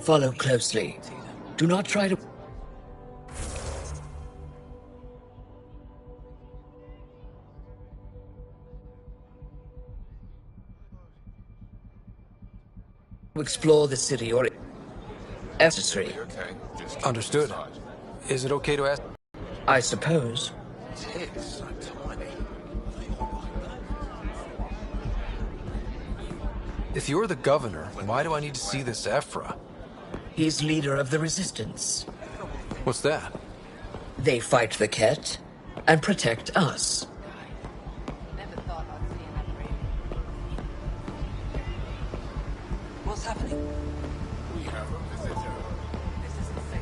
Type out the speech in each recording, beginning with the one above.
Follow closely. Do not try to explore the city or necessary. Understood. Is it okay to ask? I suppose. If you're the governor, why do I need to see this Ephra? He's leader of the resistance. What's that? They fight the Ket and protect us. Never thought I'd see another alien. What's happening? We have a visitor. This isn't safe.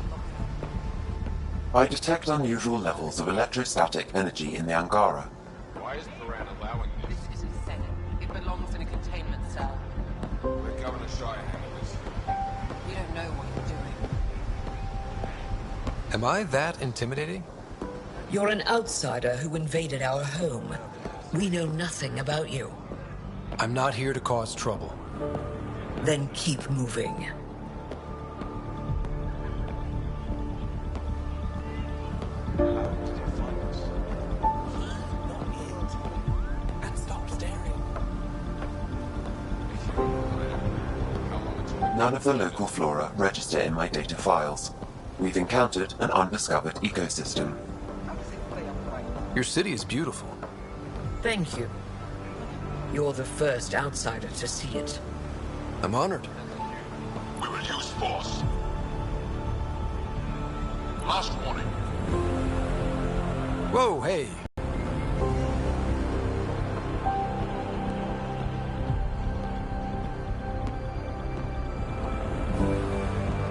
Lock it up. I detect unusual levels of electrostatic energy in the Angara. Why is Paran allowing this? This isn't Senate. It belongs in a containment cell. Let Governor Shire handle this. We don't know what you're doing. Am I that intimidating? You're an outsider who invaded our home. We know nothing about you. I'm not here to cause trouble. Then keep moving. And stop staring. None of the local flora register in my data files. We've encountered an undiscovered ecosystem. Your city is beautiful. Thank you. You're the first outsider to see it. I'm honored. We will use force. Last warning. Whoa, hey.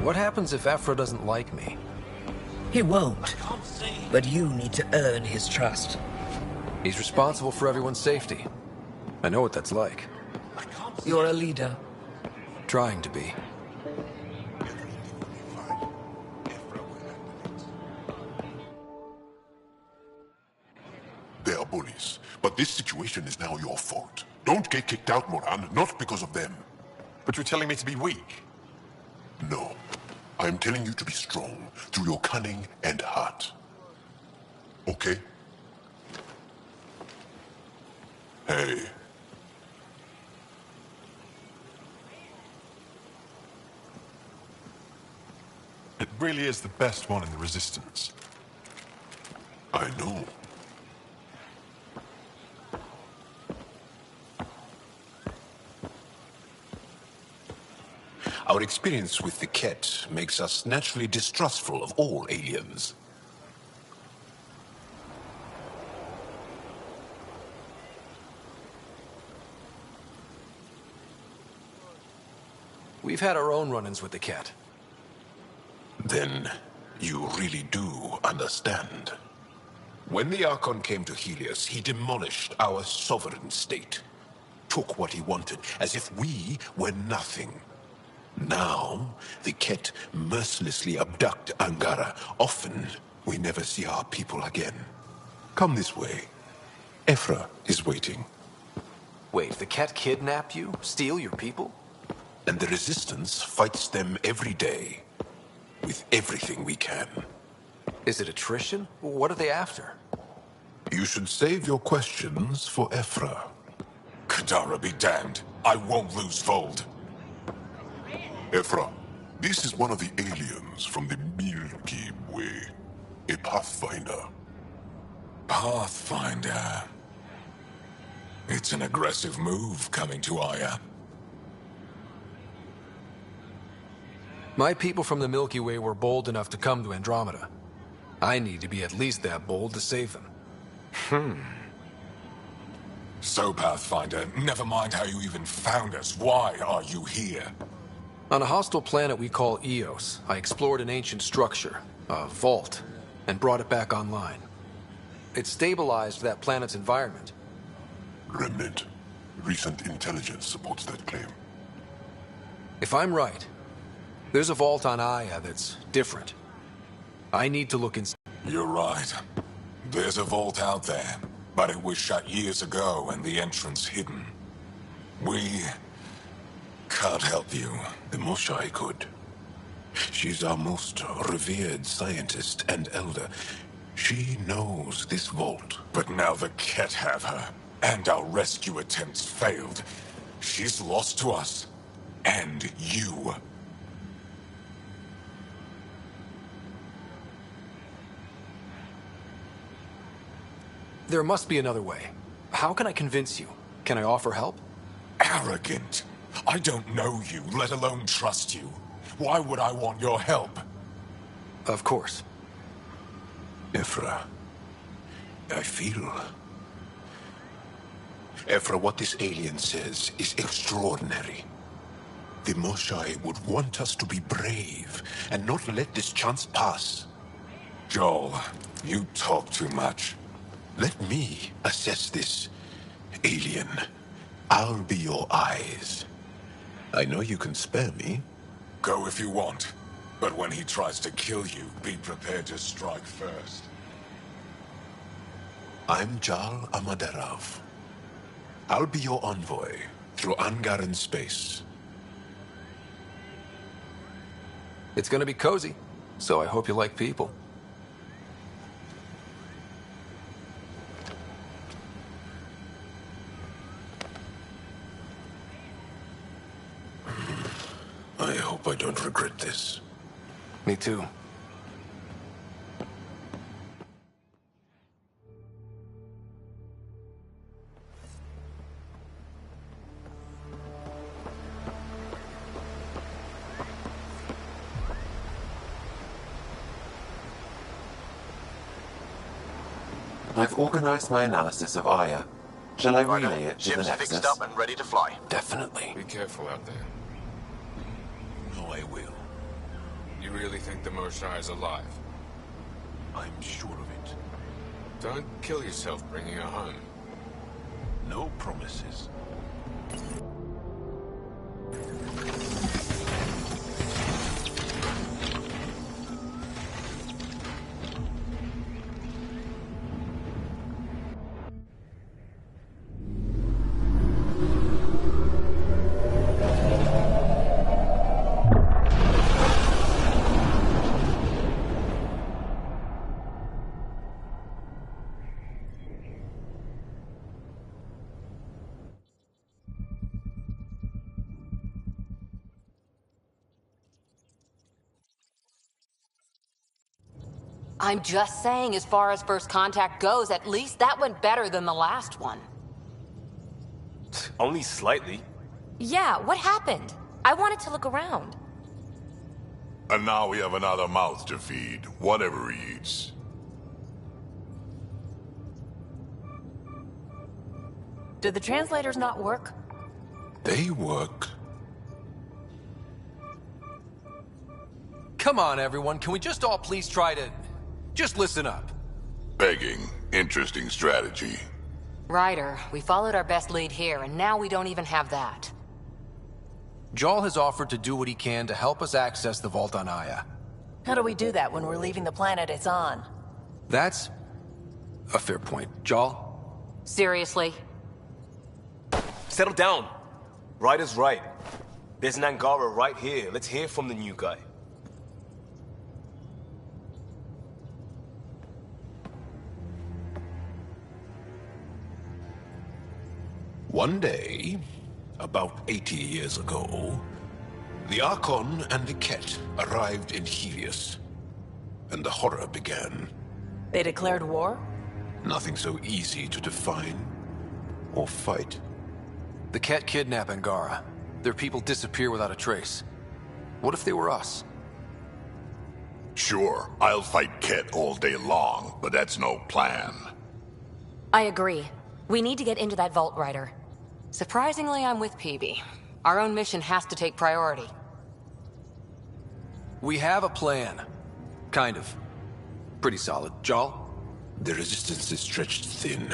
What happens if Ephra doesn't like me? He won't. But you need to earn his trust. He's responsible for everyone's safety. I know what that's like. You're a leader. Trying to be. They are bullies, but this situation is now your fault. Don't get kicked out, Moran, not because of them. But you're telling me to be weak. No. I am telling you to be strong through your cunning and heart. Okay? Hey. It really is the best one in the Resistance. I know. Our experience with the Ket makes us naturally distrustful of all aliens. We've had our own run-ins with the Ket. Then you really do understand. When the Archon came to Helios, he demolished our sovereign state. Took what he wanted, as if we were nothing. Now, the Ket mercilessly abduct Angara. Often, we never see our people again. Come this way. Ephra is waiting. Wait, the Ket kidnap you? Steal your people? And the Resistance fights them every day. With everything we can. Is it attrition? What are they after? You should save your questions for Ephra. Kadara be damned. I won't lose Vold. Ephra, this is one of the aliens from the Milky Way. A Pathfinder. Pathfinder. It's an aggressive move coming to Aya. My people from the Milky Way were bold enough to come to Andromeda. I need to be at least that bold to save them. So, Pathfinder, never mind how you even found us. Why are you here? On a hostile planet we call Eos, I explored an ancient structure, a vault, and brought it back online. It stabilized that planet's environment. Remnant. Recent intelligence supports that claim. If I'm right, there's a vault on Aya that's different. I need to look inside. You're right. There's a vault out there, but it was shut years ago and the entrance hidden. Can't help you. The Moshai could. She's our most revered scientist and elder. She knows this vault. But now the Ket have her, and our rescue attempts failed. She's lost to us. And you. There must be another way. How can I convince you? Can I offer help? Arrogant. I don't know you, let alone trust you. Why would I want your help? Of course. Ephra, I feel... Ephra, what this alien says is extraordinary. The Moshai would want us to be brave and not let this chance pass. Joel, you talk too much. Let me assess this, alien. I'll be your eyes. I know you can spare me. Go if you want. But when he tries to kill you, be prepared to strike first. I'm Jal Amaderov. I'll be your envoy through Angaran space. It's gonna be cozy, so I hope you like people. I hope I don't regret this. Me too. I've organized my analysis of Aya. Shall I relay it to the Ship's Nexus? fixed up and ready to fly. Definitely. Be careful out there. No, I will. You really think the Moshai is alive? I'm sure of it. Don't kill yourself bringing her home. No promises. I'm just saying, as far as first contact goes, at least that went better than the last one. Only slightly. Yeah, what happened? I wanted to look around. And now we have another mouth to feed, whatever he eats. Did the translators not work? They work. Come on, everyone. Can we just all please try to... just listen up? Begging. Interesting strategy. Ryder, we followed our best lead here, and now we don't even have that. Jal has offered to do what he can to help us access the vault on Aya. How do we do that when we're leaving the planet it's on? That's a fair point. Jal? Seriously? Settle down. Ryder's right. There's an Angara right here. Let's hear from the new guy. One day, about 80 years ago, the Archon and the Ket arrived in Helios, and the horror began. They declared war? Nothing so easy to define or fight. The Ket kidnap Angara. Their people disappear without a trace. What if they were us? Sure, I'll fight Ket all day long, but that's no plan. I agree. We need to get into that vault, Ryder. Surprisingly, I'm with PB. Our own mission has to take priority. We have a plan. Kind of. Pretty solid. Jal? The resistance is stretched thin.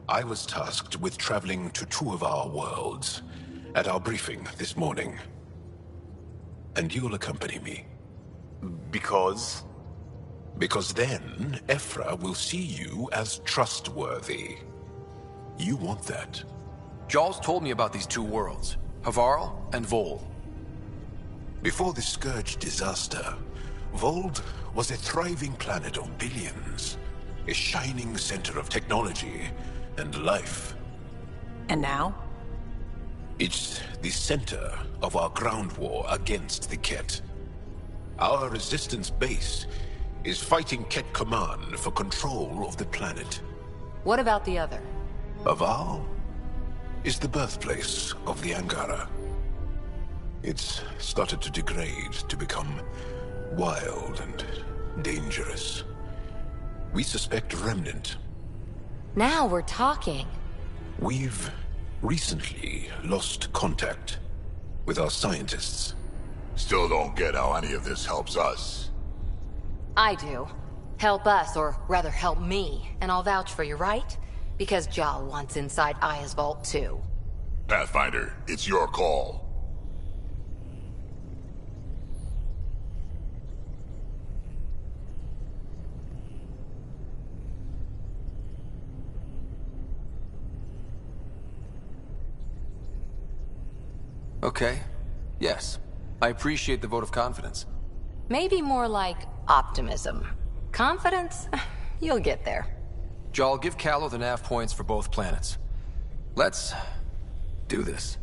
I was tasked with traveling to two of our worlds at our briefing this morning. And you'll accompany me. Because? Because then, Ephra will see you as trustworthy. You want that. Jal's told me about these two worlds. Havarl and Vol. Before the Scourge disaster, Vold was a thriving planet of billions. A shining center of technology and life. And now? It's the center of our ground war against the Ket. Our resistance base is fighting Ket Command for control of the planet. What about the other? Aval is the birthplace of the Angara. It's started to degrade, to become wild and dangerous. We suspect Remnant. Now we're talking. We've recently lost contact with our scientists. Still don't get how any of this helps us. I do. Help us, or rather help me, and I'll vouch for you, right? Because Jal wants inside Aya's vault too. Pathfinder, it's your call. Okay. Yes. I appreciate the vote of confidence. Maybe more like optimism. Confidence? You'll get there. Jal, give Callow the nav points for both planets. Let's do this.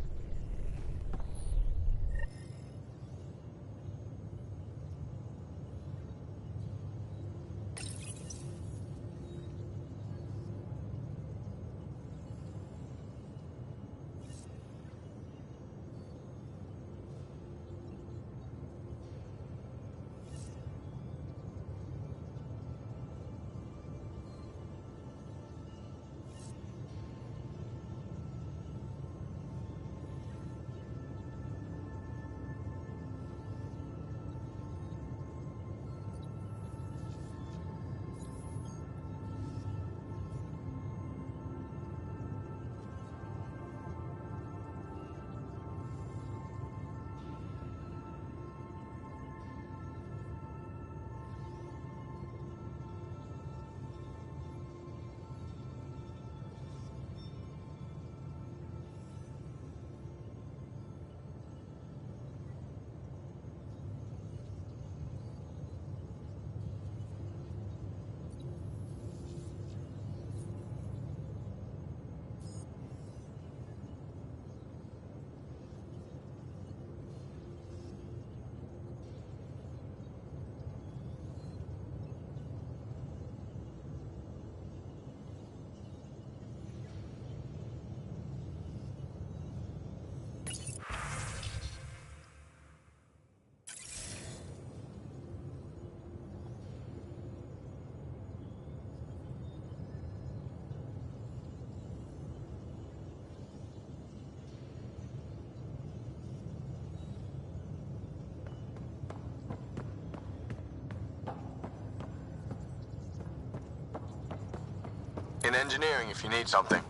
In engineering, if you need something.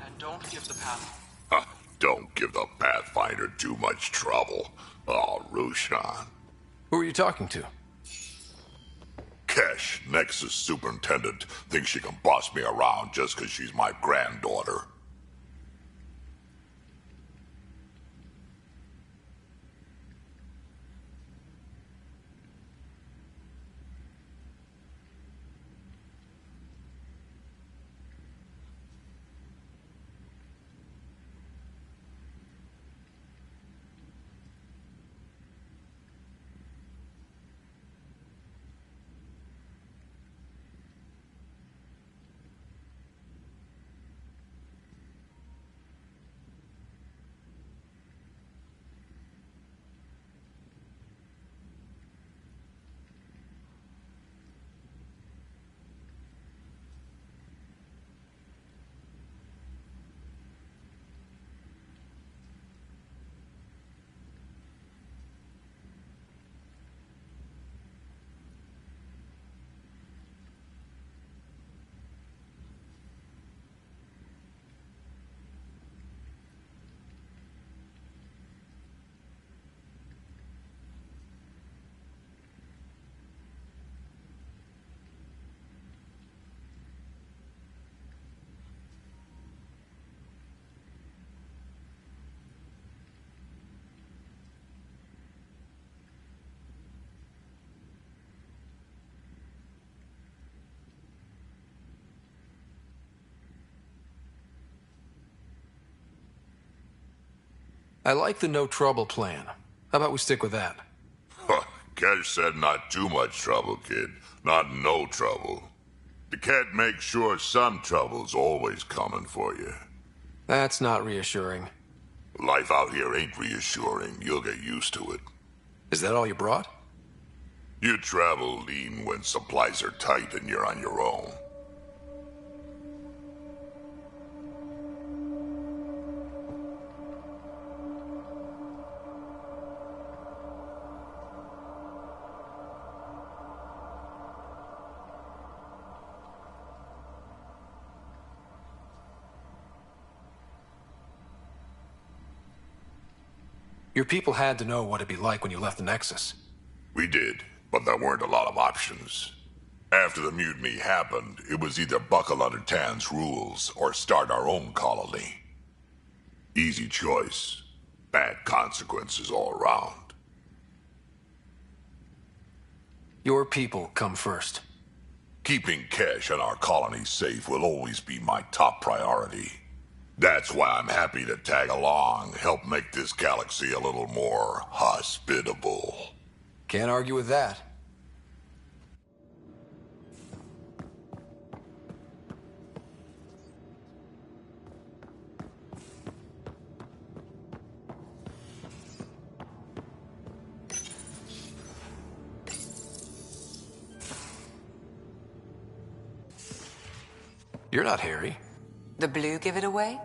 And don't give the path. Don't give the Pathfinder too much trouble. Oh, Roshan. Who are you talking to? Kesh, Nexus Superintendent, thinks she can boss me around just because she's my granddaughter. I like the no trouble plan. How about we stick with that? Cash said not too much trouble, kid. Not no trouble. The cat makes sure some trouble's always coming for you. That's not reassuring. Life out here ain't reassuring. You'll get used to it. Is that all you brought? You travel lean when supplies are tight and you're on your own. Your people had to know what it'd be like when you left the Nexus. We did, but there weren't a lot of options. After the mutiny happened, it was either buckle under Tan's rules or start our own colony. Easy choice. Bad consequences all around. Your people come first. Keeping Kesh and our colony safe will always be my top priority. That's why I'm happy to tag along, help make this galaxy a little more hospitable. Can't argue with that. You're not Harry. The blue give it away?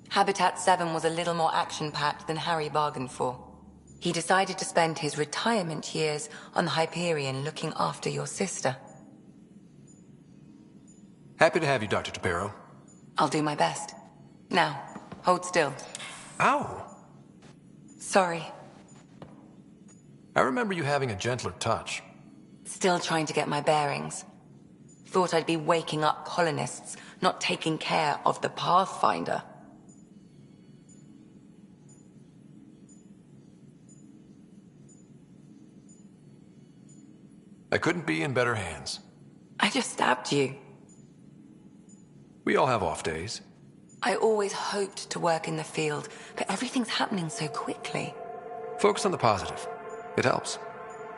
Habitat 7 was a little more action-packed than Harry bargained for. He decided to spend his retirement years on the Hyperion looking after your sister. Happy to have you, Dr. Tapero. I'll do my best. Now, hold still. Ow! Sorry. I remember you having a gentler touch. Still trying to get my bearings. Thought I'd be waking up colonists, not taking care of the Pathfinder. I couldn't be in better hands. I just stabbed you. We all have off days. I always hoped to work in the field, but everything's happening so quickly. Focus on the positive. It helps.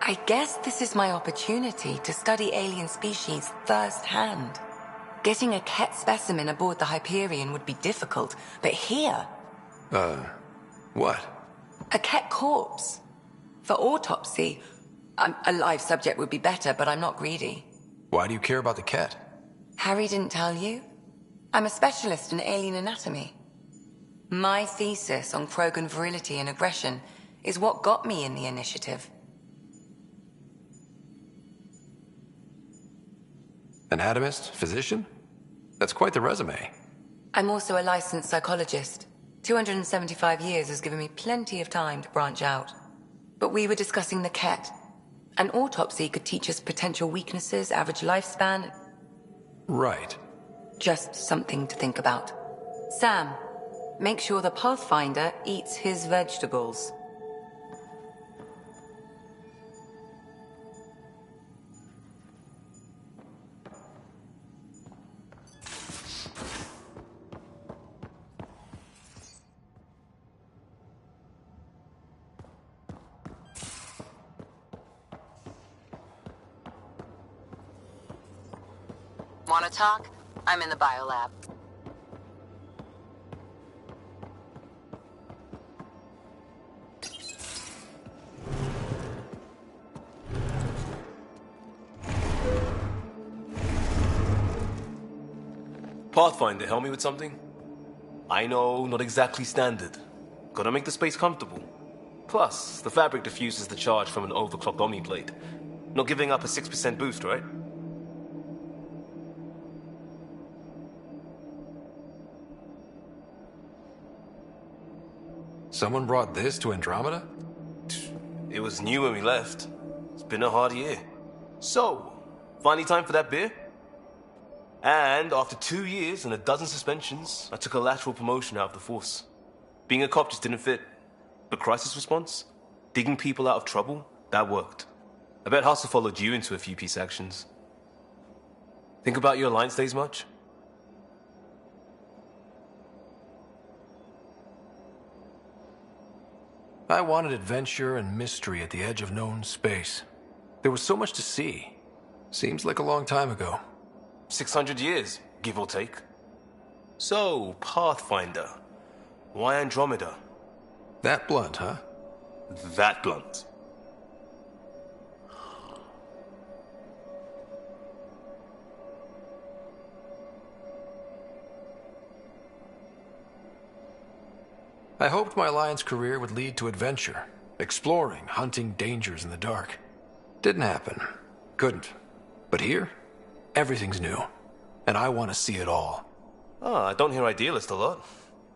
I guess this is my opportunity to study alien species firsthand. Getting a Ket specimen aboard the Hyperion would be difficult, but here... What? A Ket corpse. For autopsy. A live subject would be better, but I'm not greedy. Why do you care about the Ket? Harry didn't tell you? I'm a specialist in alien anatomy. My thesis on Krogan virility and aggression is what got me in the initiative. Anatomist? Physician? That's quite the resume. I'm also a licensed psychologist. 275 years has given me plenty of time to branch out. But we were discussing the Ket. An autopsy could teach us potential weaknesses, average lifespan. Right. Just something to think about. Sam, make sure the Pathfinder eats his vegetables. Wanna talk? I'm in the biolab. Pathfinder, help me with something? I know, not exactly standard. Gotta make the space comfortable. Plus, the fabric diffuses the charge from an overclocked Omniblade. Not giving up a 6% boost, right? Someone brought this to Andromeda? It was new when we left. It's been a hard year. So, finally time for that beer? And after 2 years and a dozen suspensions, I took a lateral promotion out of the force. Being a cop just didn't fit. But crisis response? Digging people out of trouble? That worked. I bet Hustle followed you into a few peace actions. Think about your Alliance days much? I wanted adventure and mystery at the edge of known space. There was so much to see. Seems like a long time ago. 600 years, give or take. So, Pathfinder. Why Andromeda? That blunt, huh? That blunt. I hoped my Alliance career would lead to adventure, exploring, hunting dangers in the dark. Didn't happen. Couldn't. But here, everything's new. And I want to see it all. I don't hear idealist a lot.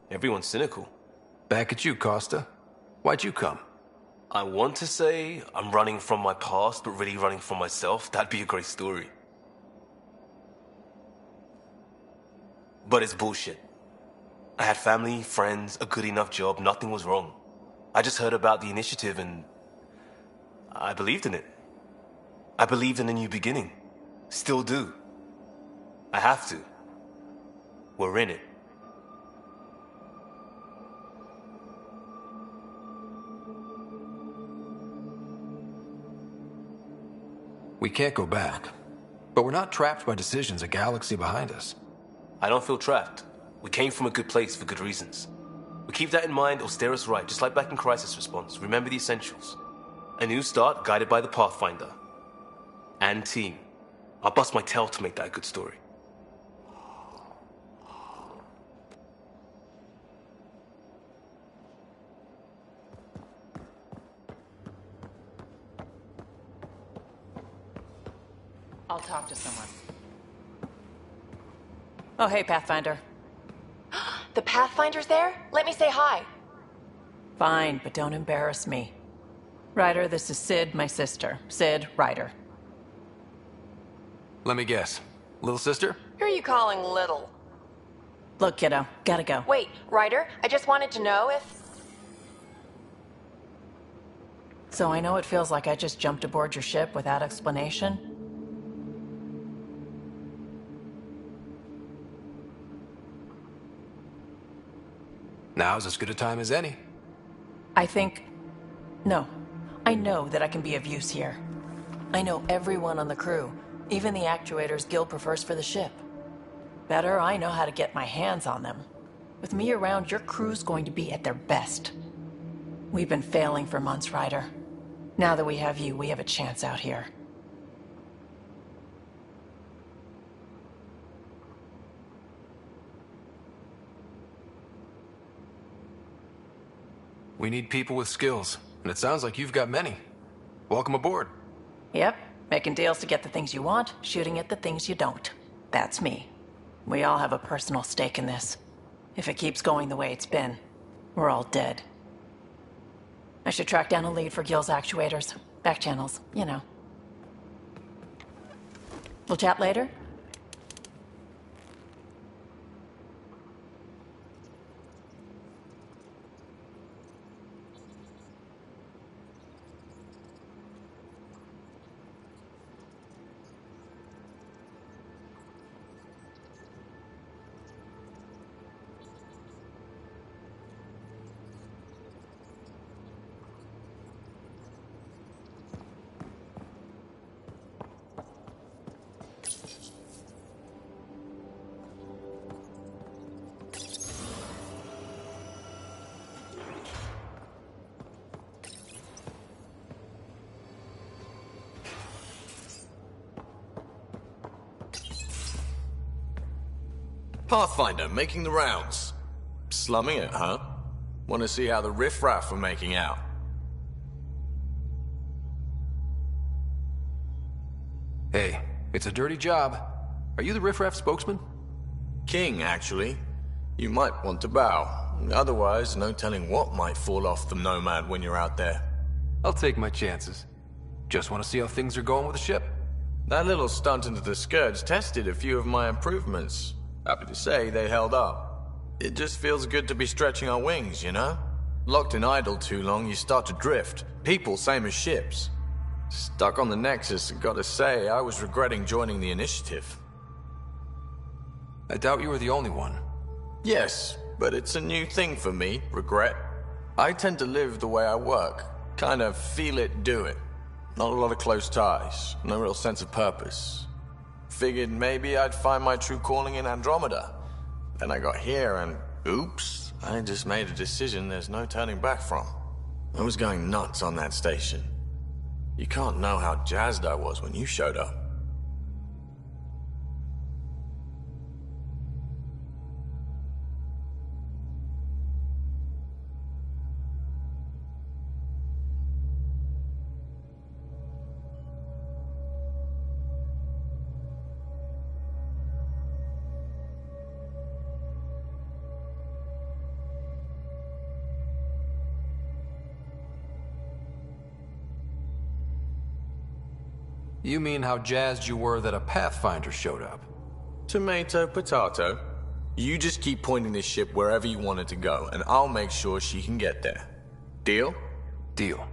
Everyone's cynical. Back at you, Costa. Why'd you come? I want to say I'm running from my past, but really running from myself. That'd be a great story. But it's bullshit. I had family, friends, a good enough job, nothing was wrong. I just heard about the initiative and I believed in it. I believed in a new beginning. Still do. I have to. We're in it. We can't go back. But we're not trapped by decisions a galaxy behind us. I don't feel trapped. We came from a good place for good reasons. We keep that in mind or steer us right, just like back in Crisis Response. Remember the essentials. A new start guided by the Pathfinder. And team. I'll bust my tail to make that a good story. I'll talk to someone. Oh, hey, Pathfinder. The Pathfinder's there? Let me say hi. Fine, but don't embarrass me. Ryder, this is Sid, my sister. Sid, Ryder. Let me guess. Little sister? Who are you calling little? Look, kiddo, gotta go. Wait, Ryder, I just wanted to know if... So I know it feels like I just jumped aboard your ship without explanation. Now's as good a time as any. No. I know that I can be of use here. I know everyone on the crew, even the actuators Guild prefers for the ship. Better, I know how to get my hands on them. With me around, your crew's going to be at their best. We've been failing for months, Ryder. Now that we have you, we have a chance out here. We need people with skills, and it sounds like you've got many. Welcome aboard. Yep, making deals to get the things you want, shooting at the things you don't. That's me. We all have a personal stake in this. If it keeps going the way it's been, we're all dead. I should track down a lead for Gil's actuators. Back channels, you know. We'll chat later? Pathfinder, making the rounds. Slumming it, huh? Want to see how the riffraff are making out? Hey, it's a dirty job. Are you the riffraff spokesman? King, actually. You might want to bow. Otherwise, no telling what might fall off the Nomad when you're out there. I'll take my chances. Just want to see how things are going with the ship. That little stunt into the Scourge tested a few of my improvements. Happy to say they held up. It just feels good to be stretching our wings, you know? Locked in idle too long, you start to drift. People, same as ships. Stuck on the Nexus, and gotta say, I was regretting joining the Initiative. I doubt you were the only one. Yes, but it's a new thing for me, regret. I tend to live the way I work. Kind of feel it, do it. Not a lot of close ties, no real sense of purpose. Figured maybe I'd find my true calling in Andromeda. Then I got here and, oops, I just made a decision there's no turning back from. I was going nuts on that station. You can't know how jazzed I was when you showed up. You mean how jazzed you were that a Pathfinder showed up? Tomato, potato. You just keep pointing this ship wherever you want it to go, and I'll make sure she can get there. Deal? Deal.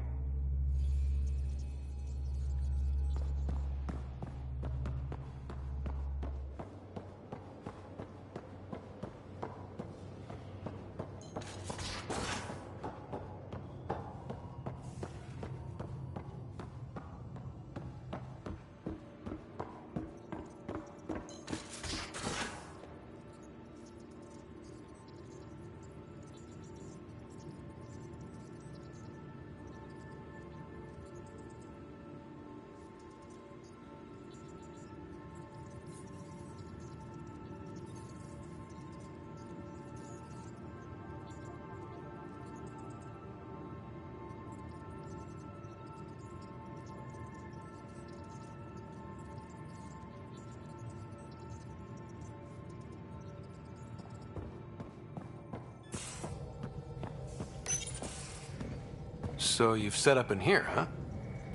So you've set up in here, huh?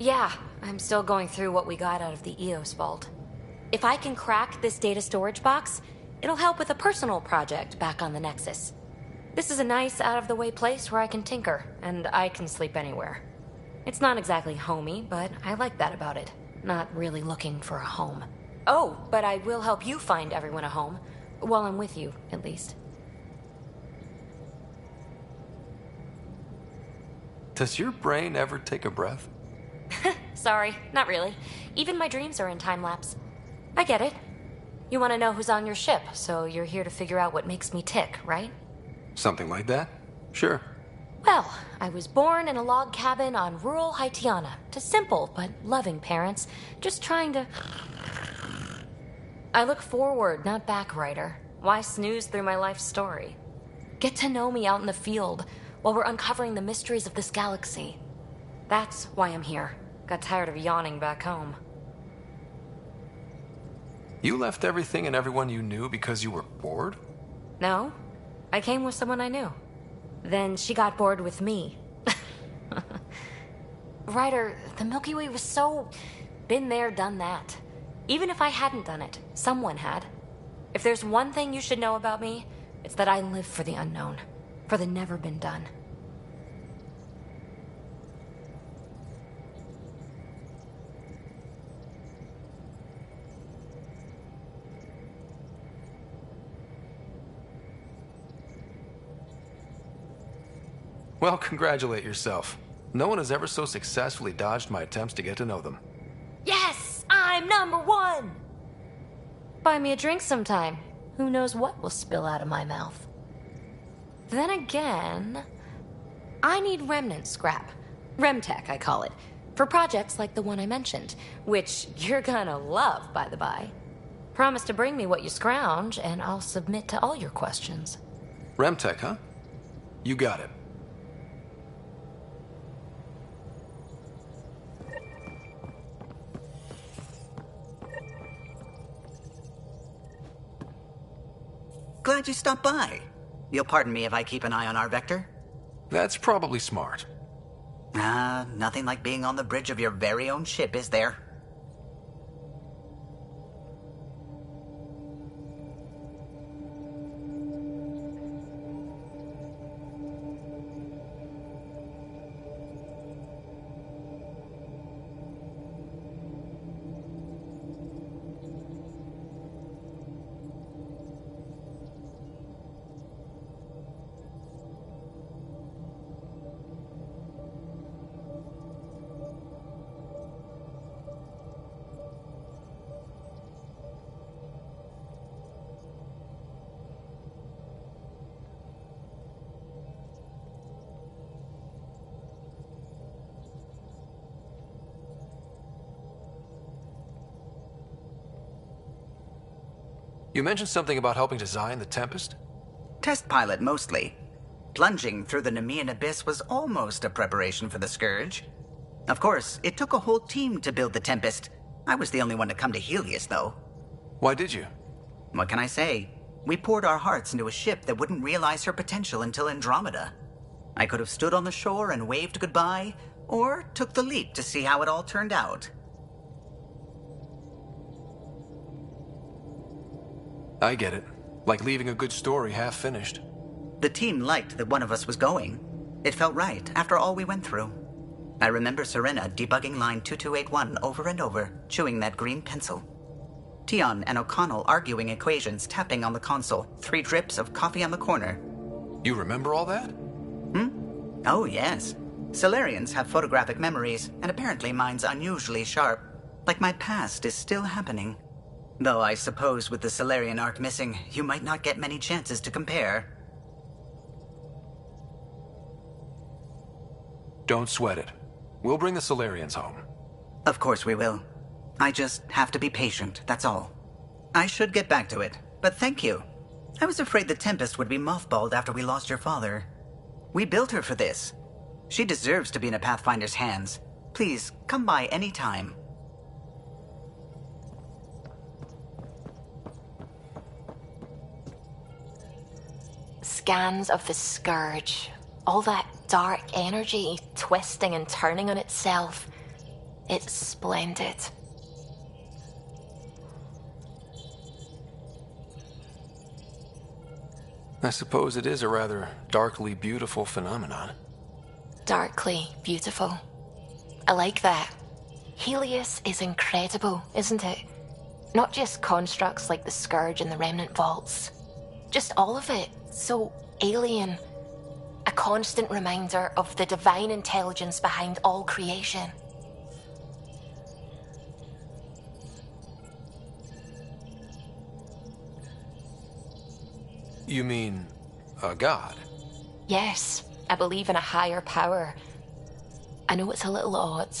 Yeah, I'm still going through what we got out of the EOS vault. If I can crack this data storage box, it'll help with a personal project back on the Nexus. This is a nice, out-of-the-way place where I can tinker, and I can sleep anywhere. It's not exactly homey, but I like that about it. Not really looking for a home. Oh, but I will help you find everyone a home. While I'm with you, at least. Does your brain ever take a breath? Sorry, not really. Even my dreams are in time-lapse. I get it. You want to know who's on your ship, so you're here to figure out what makes me tick, right? Something like that? Sure. Well, I was born in a log cabin on rural Haitiana to simple but loving parents, just trying to... I look forward, not back, Ryder. Why snooze through my life story? Get to know me out in the field while we're uncovering the mysteries of this galaxy. That's why I'm here. Got tired of yawning back home. You left everything and everyone you knew because you were bored? No, I came with someone I knew. Then she got bored with me. Ryder, the Milky Way was so... been there, done that. Even if I hadn't done it, someone had. If there's one thing you should know about me, it's that I live for the unknown. For the never been done. Well, congratulate yourself. No one has ever so successfully dodged my attempts to get to know them. Yes! I'm #1! Buy me a drink sometime. Who knows what will spill out of my mouth. Then again, I need remnant scrap. Remtech, I call it. For projects like the one I mentioned, which you're gonna love, by the by. Promise to bring me what you scrounge, and I'll submit to all your questions. Remtech, huh? You got it. Glad you stopped by. You'll pardon me if I keep an eye on our vector? That's probably smart. Nothing like being on the bridge of your very own ship, is there? You mentioned something about helping design the Tempest? Test pilot, mostly. Plunging through the Nemean abyss was almost a preparation for the Scourge. Of course, it took a whole team to build the Tempest. I was the only one to come to Helios, though. Why did you? What can I say? We poured our hearts into a ship that wouldn't realize her potential until Andromeda. I could have stood on the shore and waved goodbye, or took the leap to see how it all turned out. I get it. Like leaving a good story half-finished. The team liked that one of us was going. It felt right, after all we went through. I remember Serena debugging line 2281 over and over, chewing that green pencil. Tion and O'Connell arguing equations, tapping on the console, 3 drips of coffee on the corner. You remember all that? Oh, yes. Solarians have photographic memories, and apparently mine's unusually sharp. Like my past is still happening. Though I suppose with the Solarian arc missing, you might not get many chances to compare. Don't sweat it. We'll bring the Solarians home. Of course we will. I just have to be patient, that's all. I should get back to it, but thank you. I was afraid the Tempest would be mothballed after we lost your father. We built her for this. She deserves to be in a Pathfinder's hands. Please, come by any time. Scans of the Scourge. All that dark energy twisting and turning on itself. It's splendid. I suppose it is a rather darkly beautiful phenomenon. Darkly beautiful. I like that. Helios is incredible, isn't it? Not just constructs like the Scourge and the Remnant Vaults. Just all of it. So alien. A constant reminder of the divine intelligence behind all creation. You mean a god? Yes, I believe in a higher power. I know it's a little odd,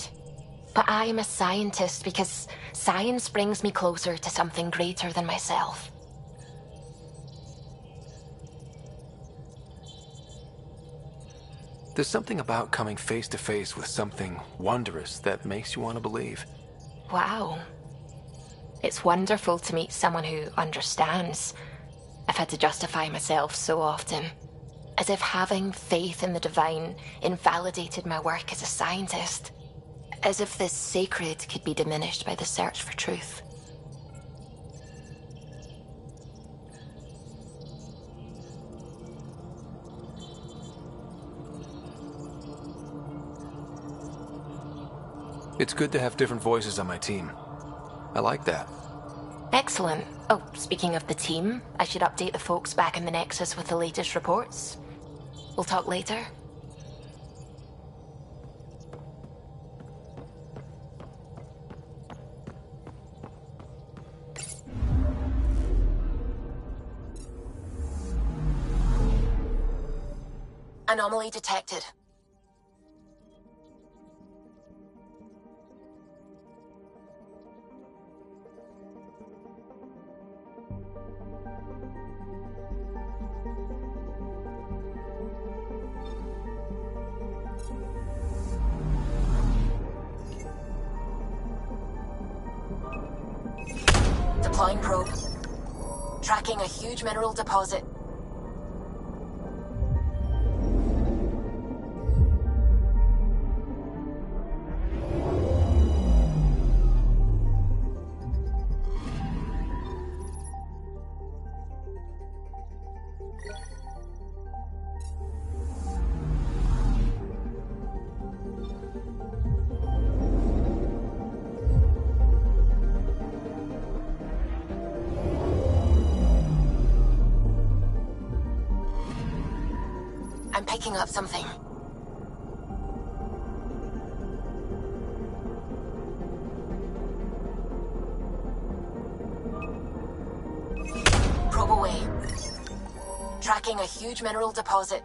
but I am a scientist because science brings me closer to something greater than myself. There's something about coming face to face with something wondrous that makes you want to believe. Wow. It's wonderful to meet someone who understands. I've had to justify myself so often, as if having faith in the divine invalidated my work as a scientist, as if the sacred could be diminished by the search for truth. It's good to have different voices on my team. I like that. Excellent. Oh, speaking of the team, I should update the folks back in the Nexus with the latest reports. We'll talk later. Anomaly detected. Deploying probe. Tracking a huge mineral deposit. I'm picking up something. Probe away. Tracking a huge mineral deposit.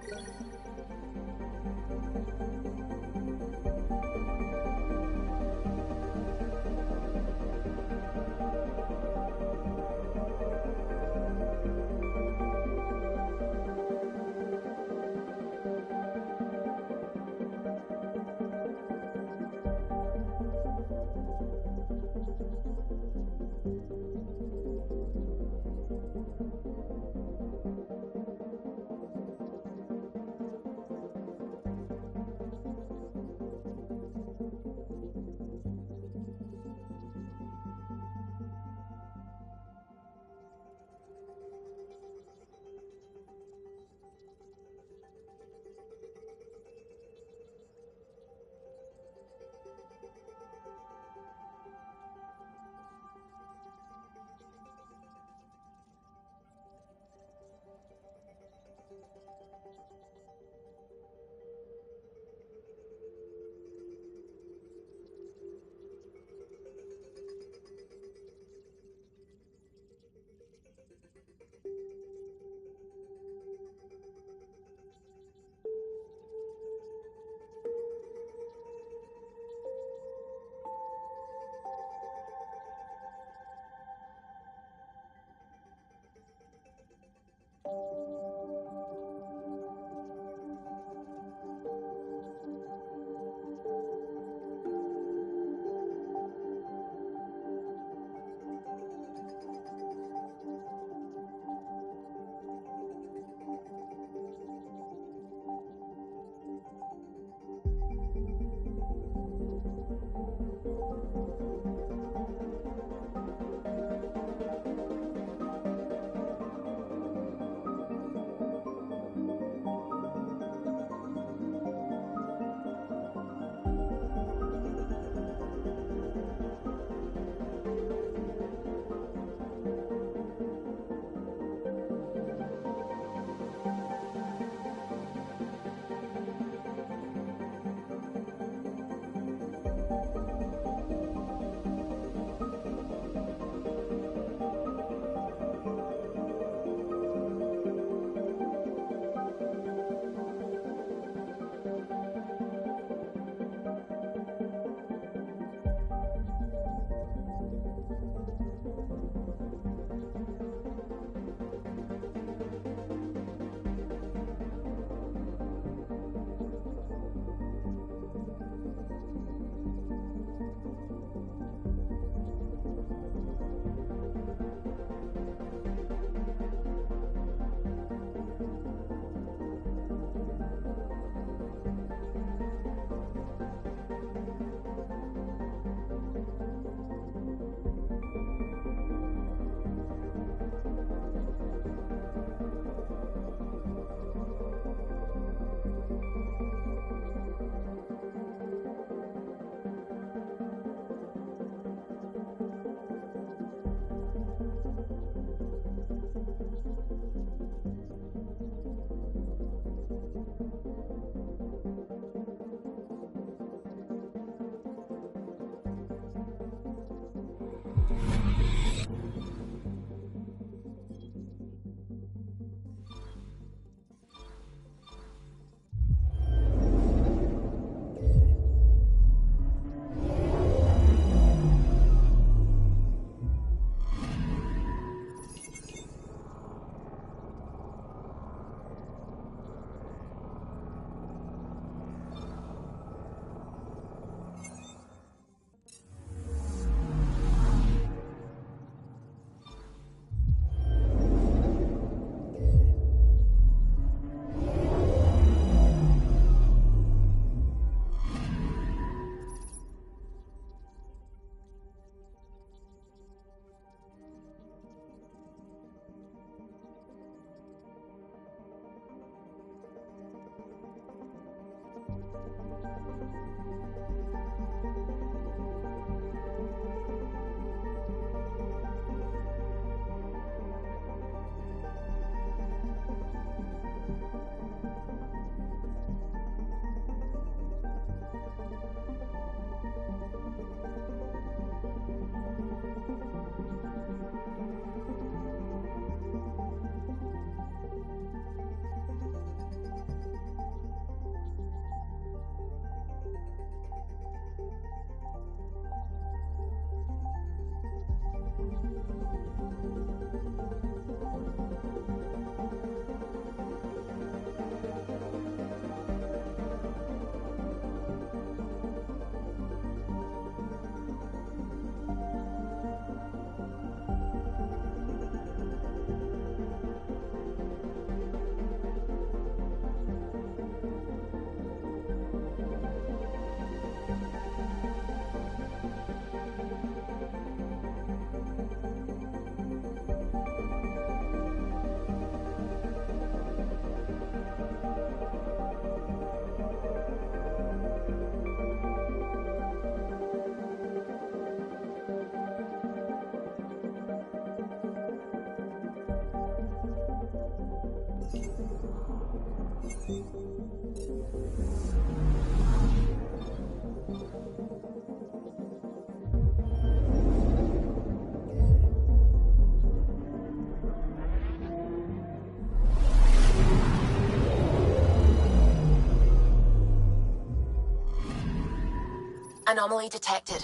Anomaly detected.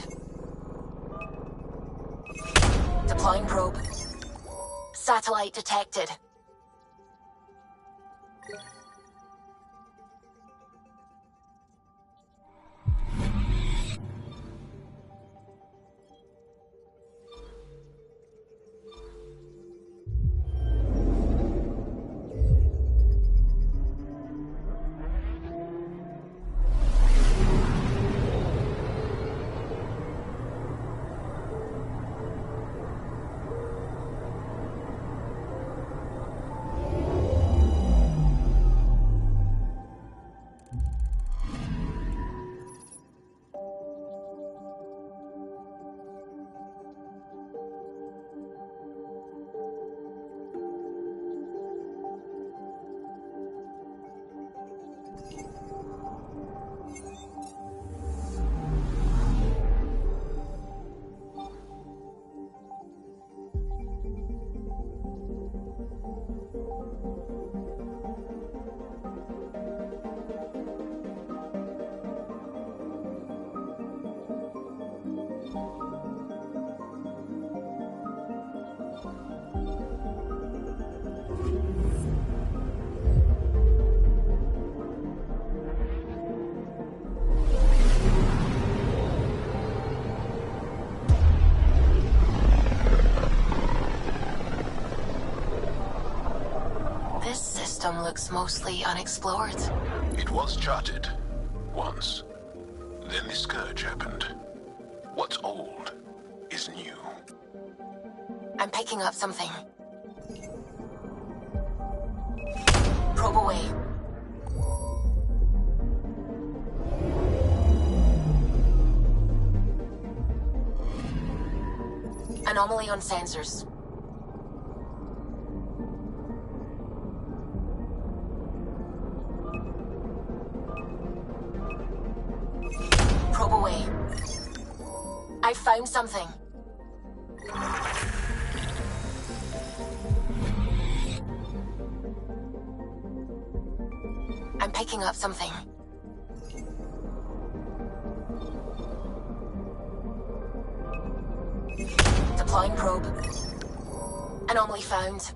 Deploying probe. Satellite detected. This system looks mostly unexplored. It was charted. Once. Then the Scourge happened. What's old is new. I'm picking up something. Probe away. Anomaly on sensors. Probe away. I found something. I'm picking up something. Deploying probe. Anomaly found.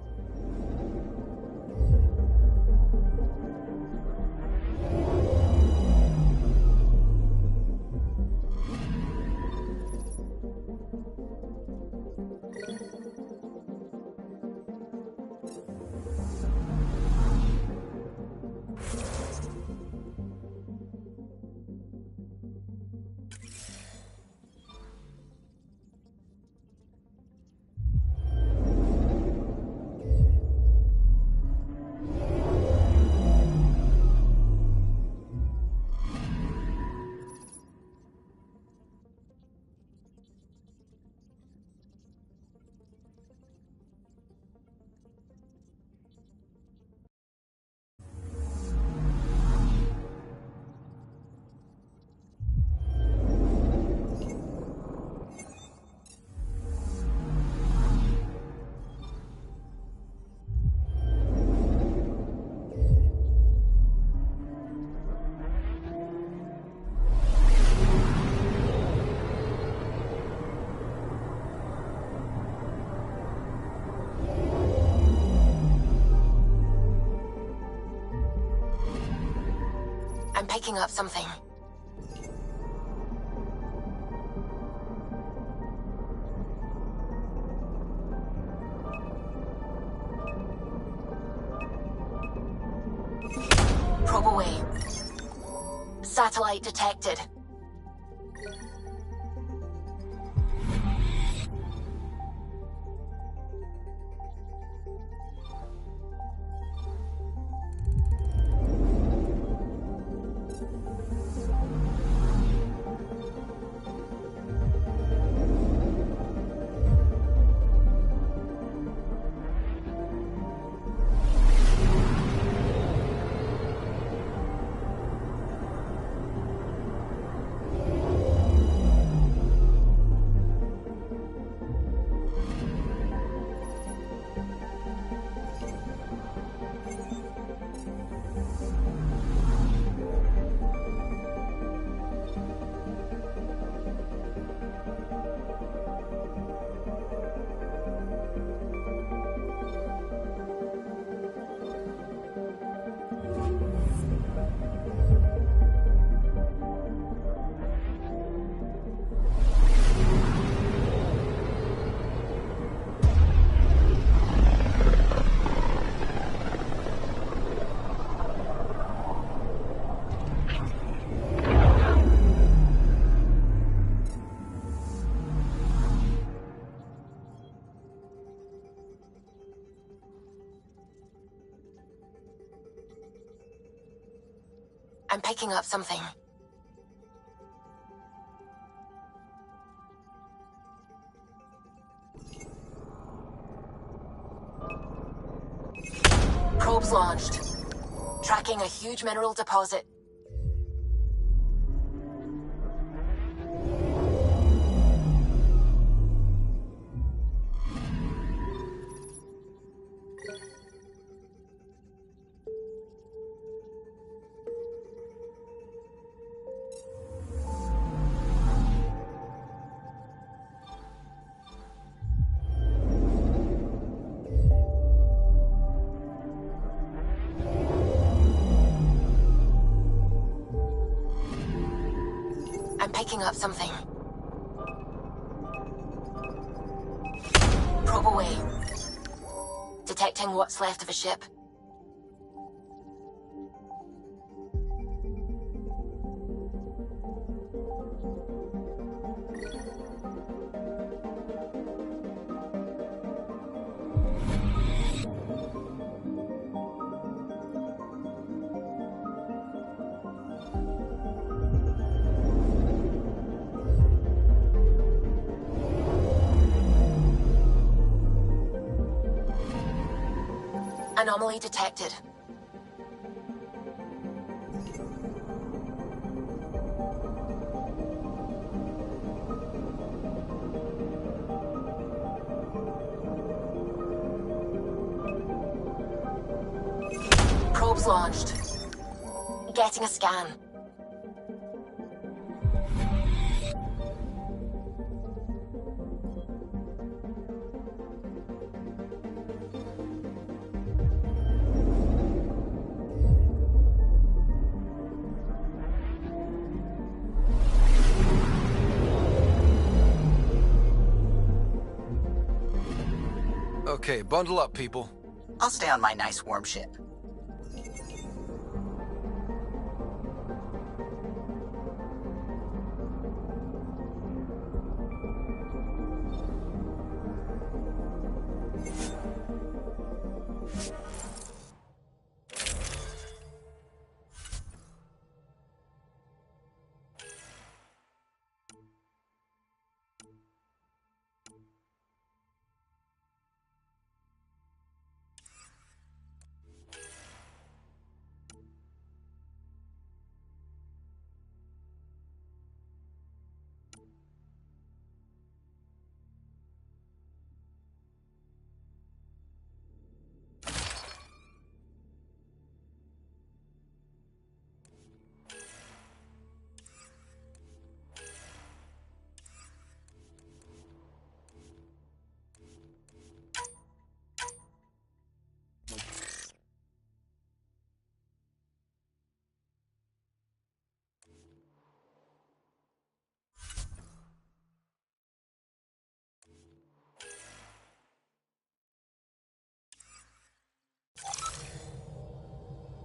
picking up something. Probe away. Satellite detected. I'm picking up something. Probes launched. Tracking a huge mineral deposit. I'm picking up something. Probe away. Detecting what's left of a ship. Anomaly detected. Probes launched. Getting a scan. Okay, bundle up, people. I'll stay on my nice warm ship.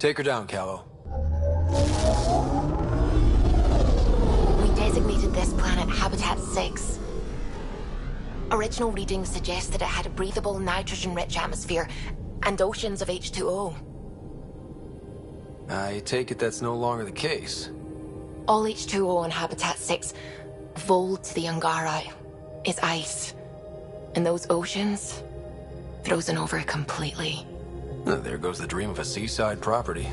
Take her down, Callow. We designated this planet Habitat 6. Original readings suggest that it had a breathable, nitrogen-rich atmosphere and oceans of H2O. I take it that's no longer the case. All H2O on Habitat 6, vol to the Angara, is ice. And those oceans, frozen over completely. There goes the dream of a seaside property.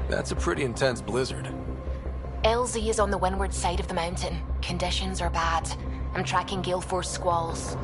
That's a pretty intense blizzard. LZ is on the windward side of the mountain. Conditions are bad. I'm tracking gale force squalls.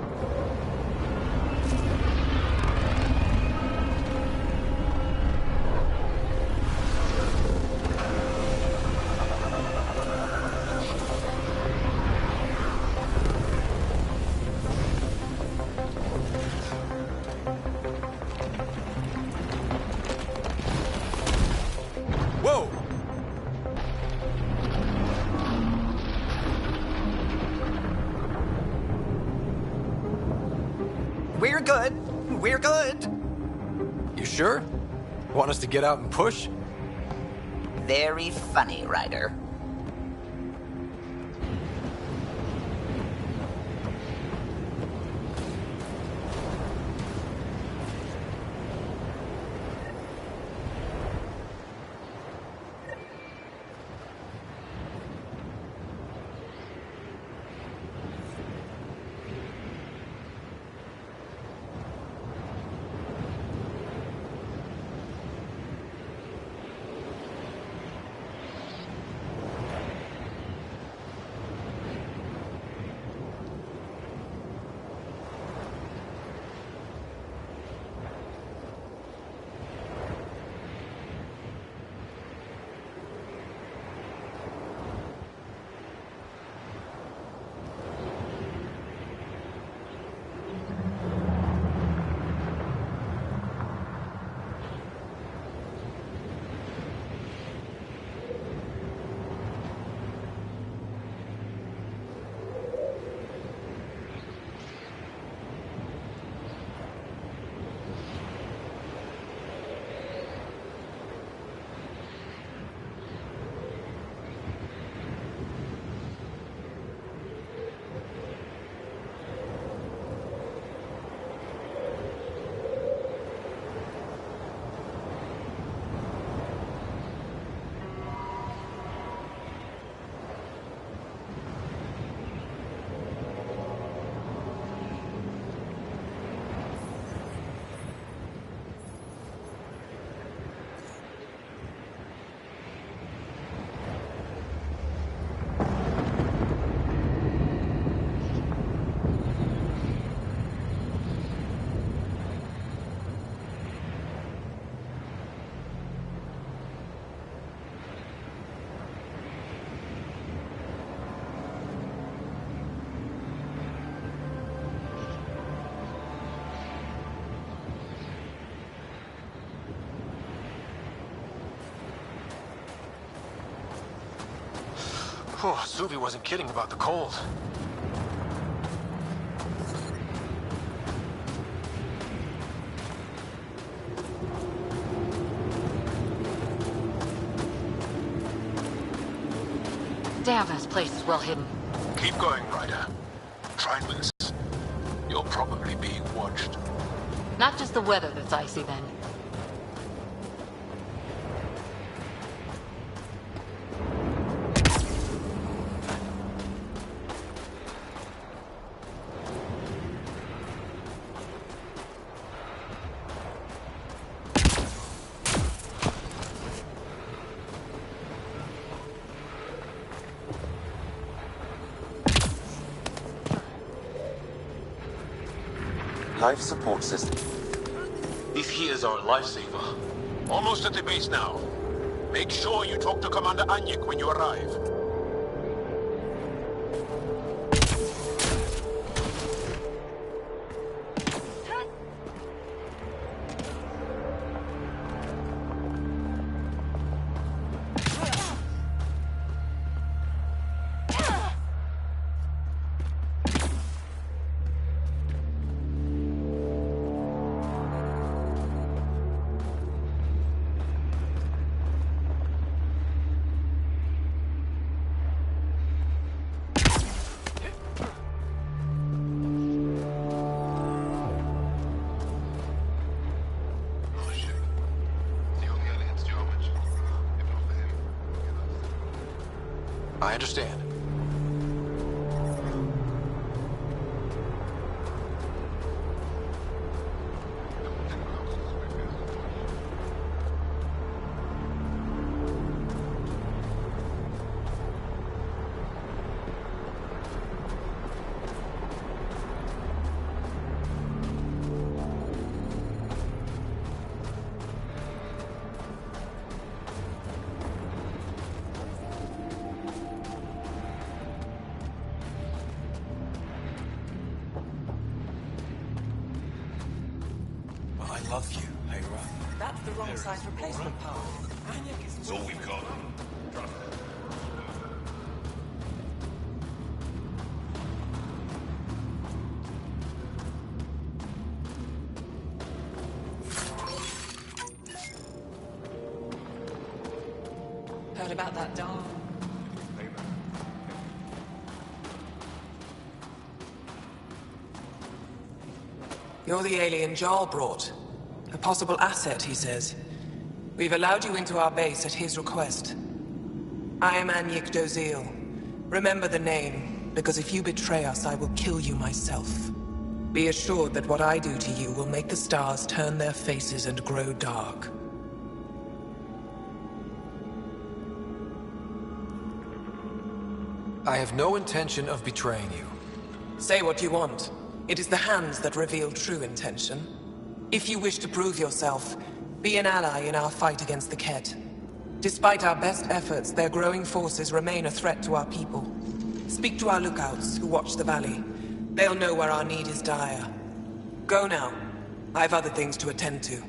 Whoa! We're good. We're good. You sure? Want us to get out and push? Very funny, Ryder. Oh, Suvi wasn't kidding about the cold. Damn, this place is well hidden. Keep going, Ryder. Try and miss. You're probably being watched. Not just the weather that's icy then. Life support system. This here's our lifesaver. Almost at the base now. Make sure you talk to Commander Anyek when you arrive. I understand. I love you, Hera. That's the wrong size replacement part. It's all we've got. Heard about that dog? You're the alien Jarl brought. A possible asset, he says. We've allowed you into our base at his request. I am Anyik Dozil. Remember the name, because if you betray us, I will kill you myself. Be assured that what I do to you will make the stars turn their faces and grow dark. I have no intention of betraying you. Say what you want. It is the hands that reveal true intention. If you wish to prove yourself, be an ally in our fight against the Ket. Despite our best efforts, their growing forces remain a threat to our people. Speak to our lookouts, who watch the valley. They'll know where our need is dire. Go now. I have other things to attend to.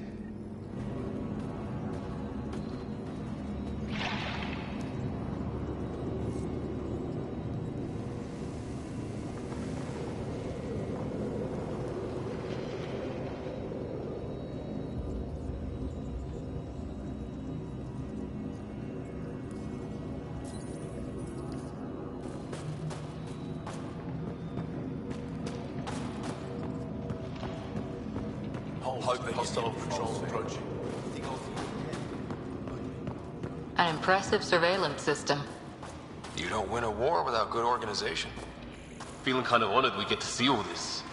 Hostile patrols approaching. An impressive surveillance system. You don't win a war without good organization. Feeling kind of honored we get to see all this.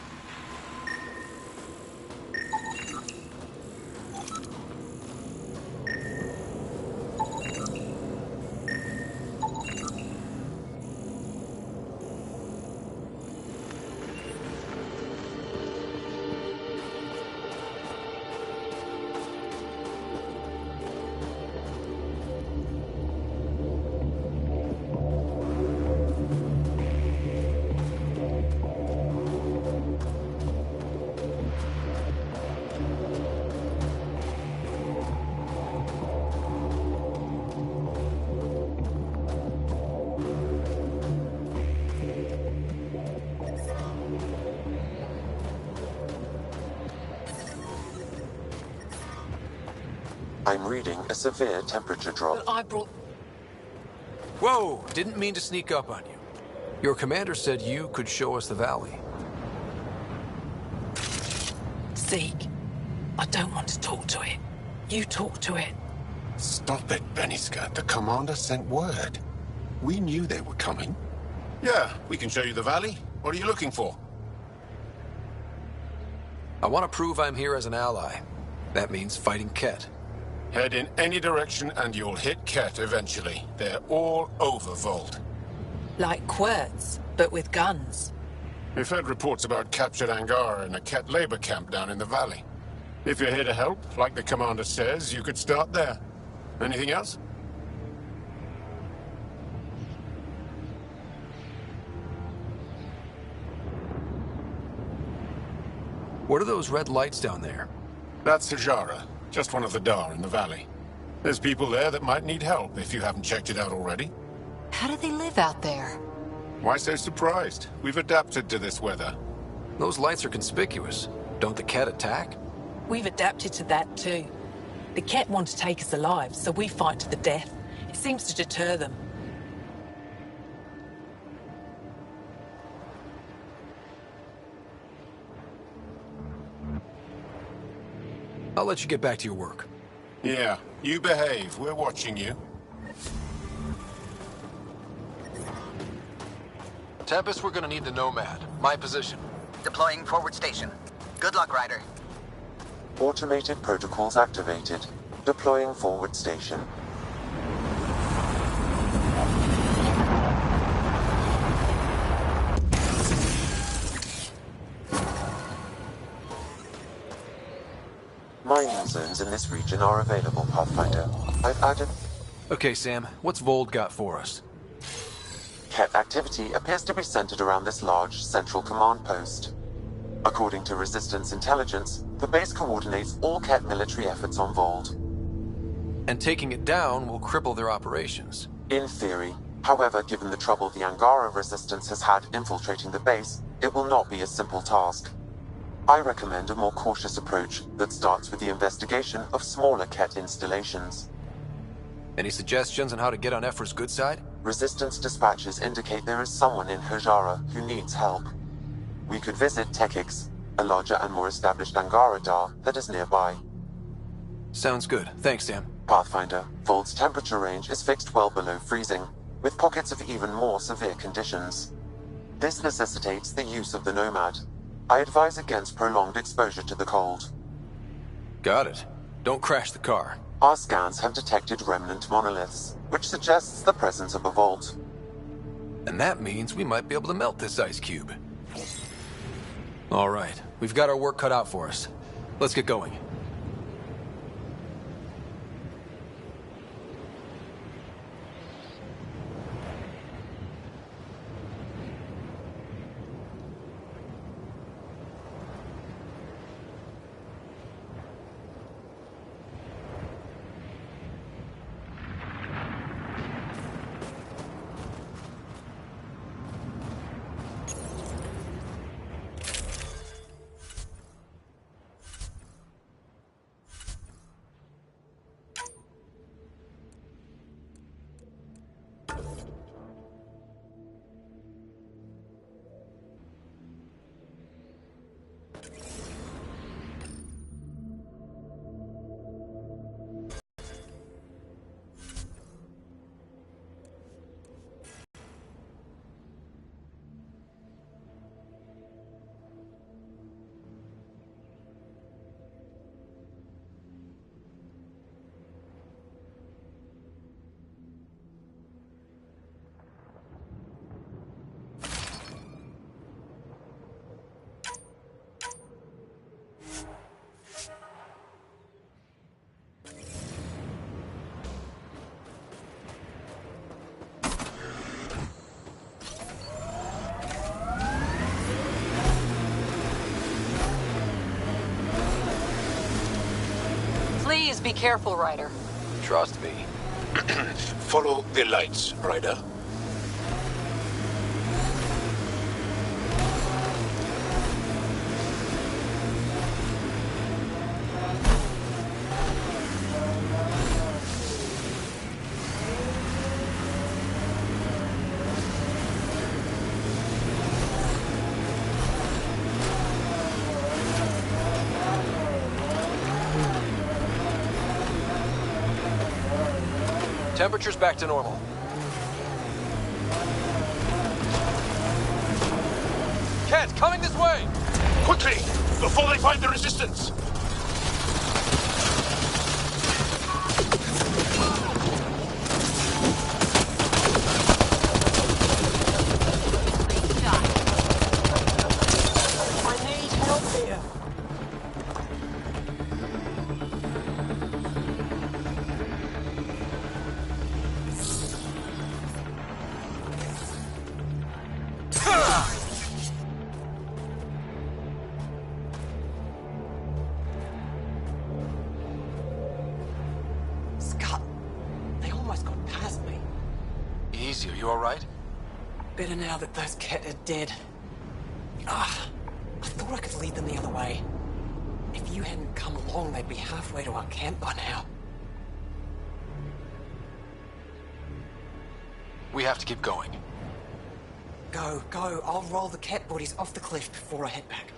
I'm reading a severe temperature drop. I brought... Whoa! Didn't mean to sneak up on you. Your commander said you could show us the valley. Zeke, I don't want to talk to it. You talk to it. Stop it, Beniska. The commander sent word. We knew they were coming. Yeah, we can show you the valley. What are you looking for? I want to prove I'm here as an ally. That means fighting Ket. Head in any direction and you'll hit Ket eventually. They're all over Vault. Like Quirts, but with guns. We've heard reports about captured Angara in a Ket labor camp down in the valley. If you're here to help, like the commander says, you could start there. Anything else? What are those red lights down there? That's Hajara, just one of the Dar in the valley. There's people there that might need help if you haven't checked it out already. How do they live out there? Why so surprised? We've adapted to this weather. Those lights are conspicuous. Don't the Ket attack? We've adapted to that too. The Ket want to take us alive, so we fight to the death. It seems to deter them. I'll let you get back to your work. Yeah, you behave. We're watching you. Tempest, we're gonna need the Nomad. My position. Deploying forward station. Good luck, Ryder. Automated protocols activated. Deploying forward station. Mining zones in this region are available, Pathfinder. I've added... Okay, Sam, what's Vold got for us? Ket activity appears to be centered around this large central command post. According to Resistance intelligence, the base coordinates all Ket military efforts on Vold. And taking it down will cripple their operations. In theory. However, given the trouble the Angara Resistance has had infiltrating the base, it will not be a simple task. I recommend a more cautious approach that starts with the investigation of smaller Ket installations. Any suggestions on how to get on Ephra's good side? Resistance dispatches indicate there is someone in Hajara who needs help. We could visit Tekix, a larger and more established Angara Dar that is nearby. Sounds good. Thanks, Sam. Pathfinder, Vold's temperature range is fixed well below freezing, with pockets of even more severe conditions. This necessitates the use of the Nomad. I advise against prolonged exposure to the cold. Got it. Don't crash the car. Our scans have detected remnant monoliths, which suggests the presence of a vault. And that means we might be able to melt this ice cube. All right, we've got our work cut out for us. Let's get going. Please be careful, Ryder. Trust me. Follow the lights, Ryder. Temperature's back to normal. Ket, coming this way! Quickly, before they find the resistance! I need help here. Easy, are you alright? Better now that those Ket are dead. Ah, I thought I could lead them the other way. If you hadn't come along, they'd be halfway to our camp by now. We have to keep going. Go, go. I'll roll the Ket bodies off the cliff before I head back.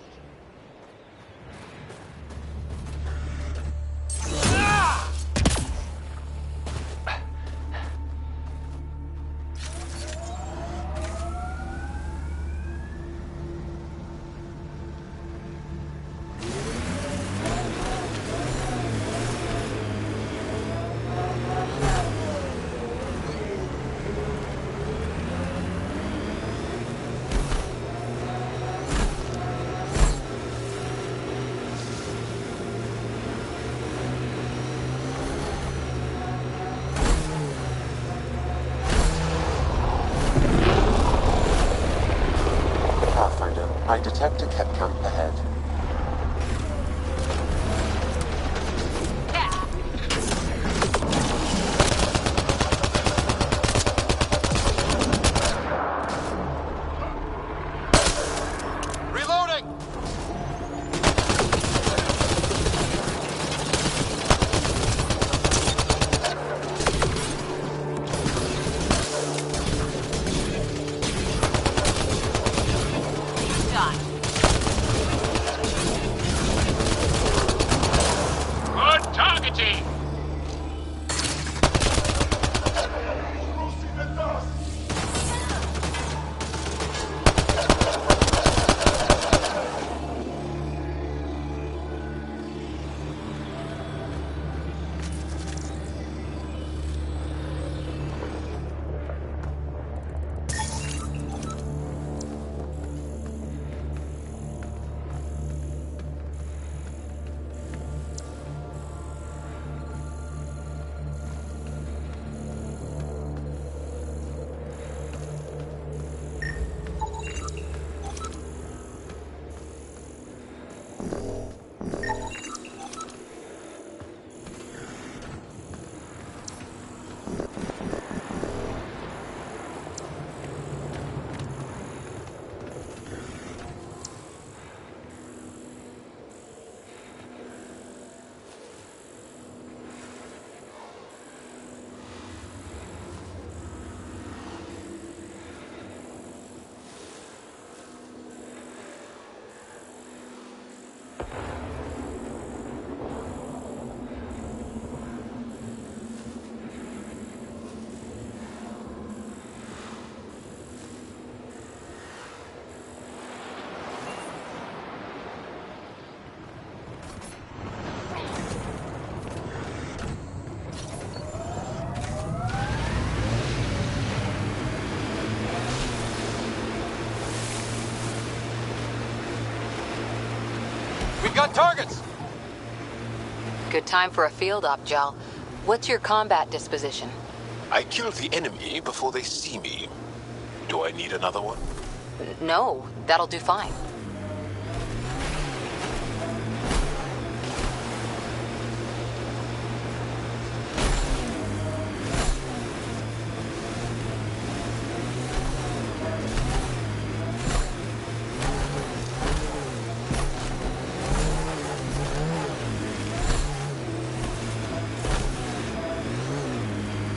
I detect a Ket camp ahead. We've got targets! Good time for a field op, Jal. What's your combat disposition? I kill the enemy before they see me. Do I need another one? No, that'll do fine.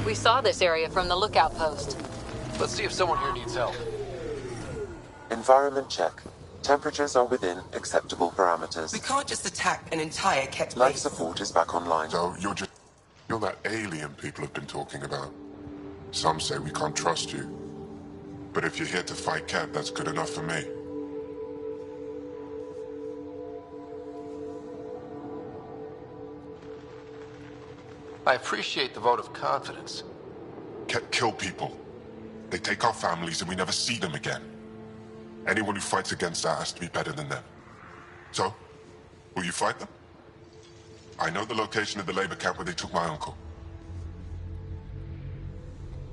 We saw this area from the lookout post. Let's see if someone here needs help. Environment check. Temperatures are within acceptable parameters. We can't just attack an entire Ket Life base. support is back online. So you're that alien people have been talking about. Some say we can't trust you. But if you're here to fight Ket, that's good enough for me. I appreciate the vote of confidence. Ket kill people. They take our families and we never see them again. Anyone who fights against that has to be better than them. So, will you fight them? I know the location of the labor camp where they took my uncle.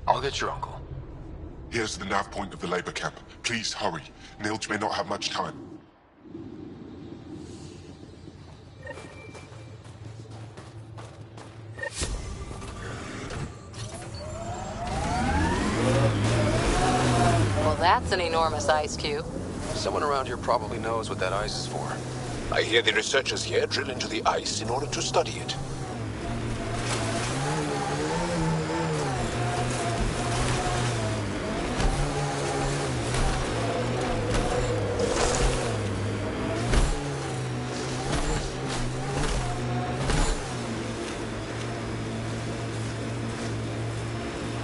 I'll get your uncle. Here's the nav point of the labor camp. Please hurry. Nilj may not have much time. Well, that's an enormous ice cube. Someone around here probably knows what that ice is for. I hear the researchers here drill into the ice in order to study it.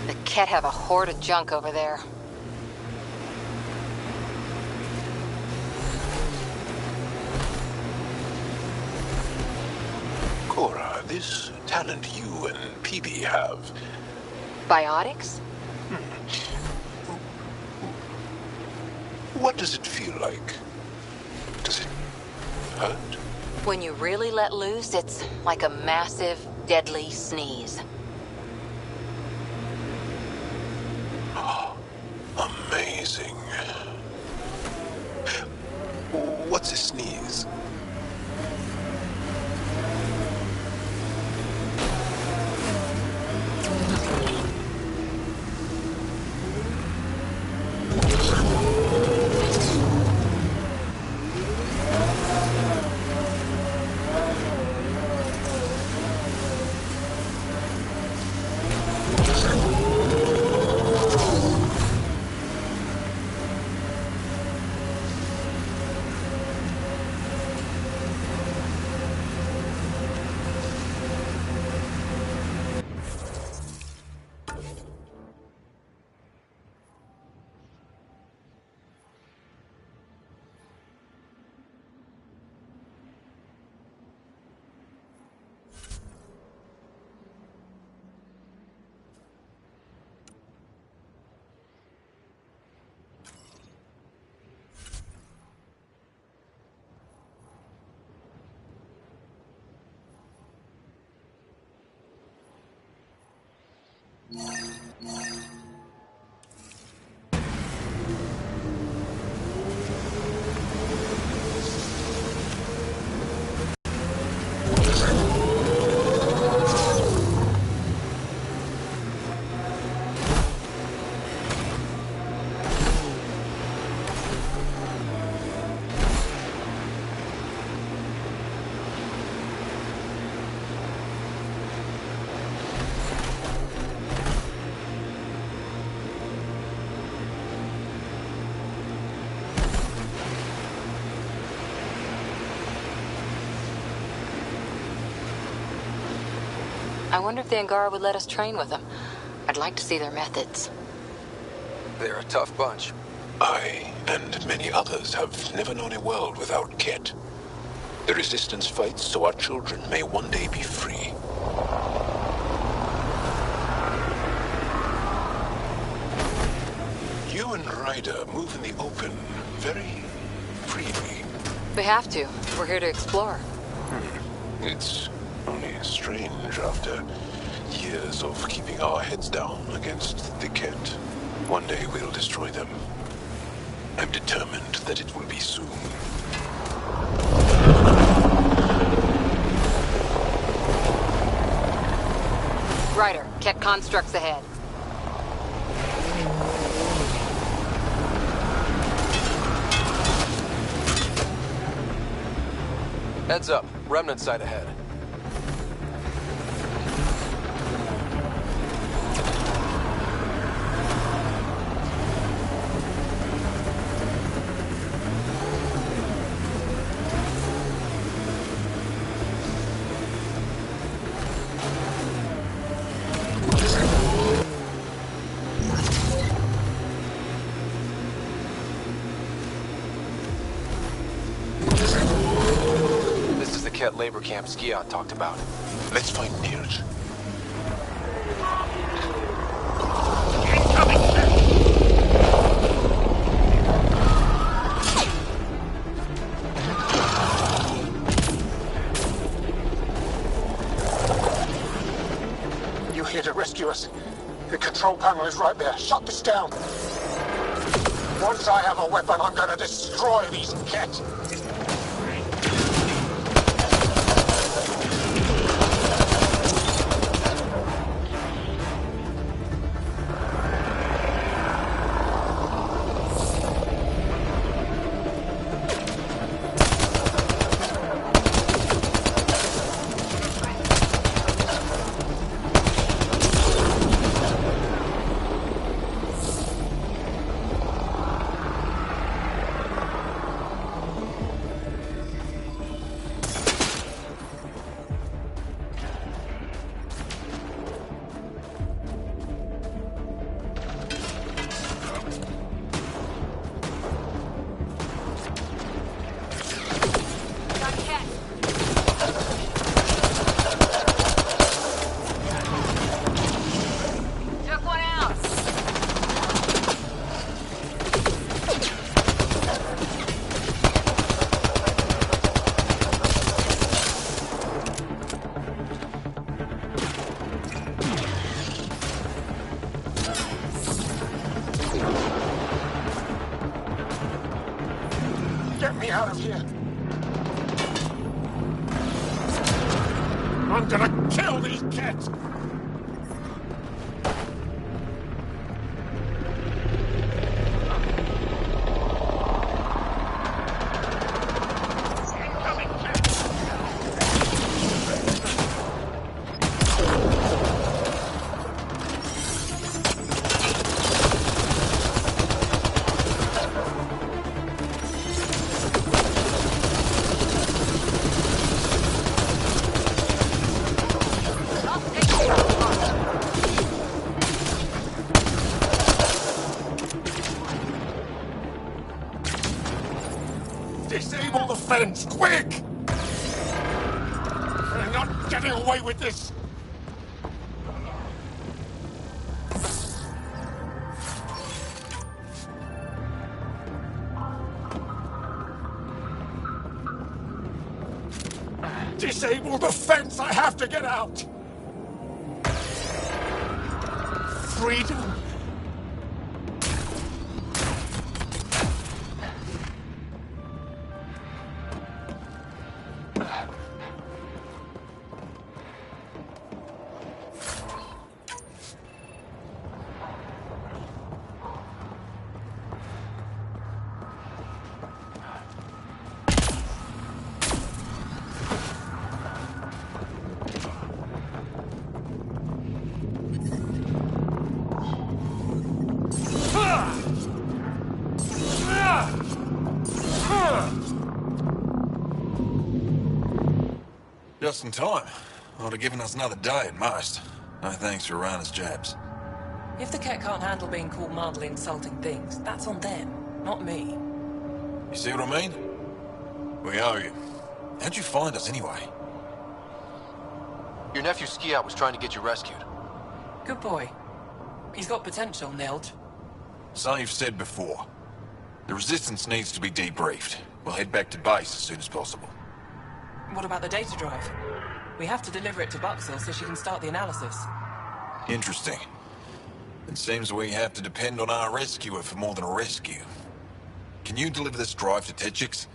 The Ket have a horde of junk over there. Cora, this talent you and PB have. Biotics? What does it feel like? Does it hurt? When you really let loose, it's like a massive, deadly sneeze. Amazing. I wonder if the Angara would let us train with them. I'd like to see their methods. They're a tough bunch. I and many others have never known a world without Ket. The Resistance fights so our children may one day be free. You and Ryder move in the open very freely. We have to. We're here to explore. It's only strange after years of keeping our heads down against the Ket. One day we'll destroy them. I'm determined that it will be soon. Ryder, Ket constructs ahead. Heads up. Remnant site ahead. Ket labor camp Skiot talked about. Let's find Nirj. You here to rescue us? The control panel is right there. Shut this down. Once I have a weapon, I'm gonna destroy these Ket. Get me out of here! I'm gonna kill these Ket! Disable the fence, quick! We're not getting away with this! Disable the fence! I have to get out! Freedom! Just in time. Would have given us another day at most. No thanks for Rana's jabs. If the Ket can't handle being called mildly insulting things, that's on them, not me. You see what I mean? We owe you. How'd you find us anyway? Your nephew Ski-Out was trying to get you rescued. Good boy. He's got potential, Nilge. So you've said before. The Resistance needs to be debriefed. We'll head back to base as soon as possible. What about the data drive? We have to deliver it to Buxel so she can start the analysis. Interesting. It seems we have to depend on our rescuer for more than a rescue. Can you deliver this drive to Techix?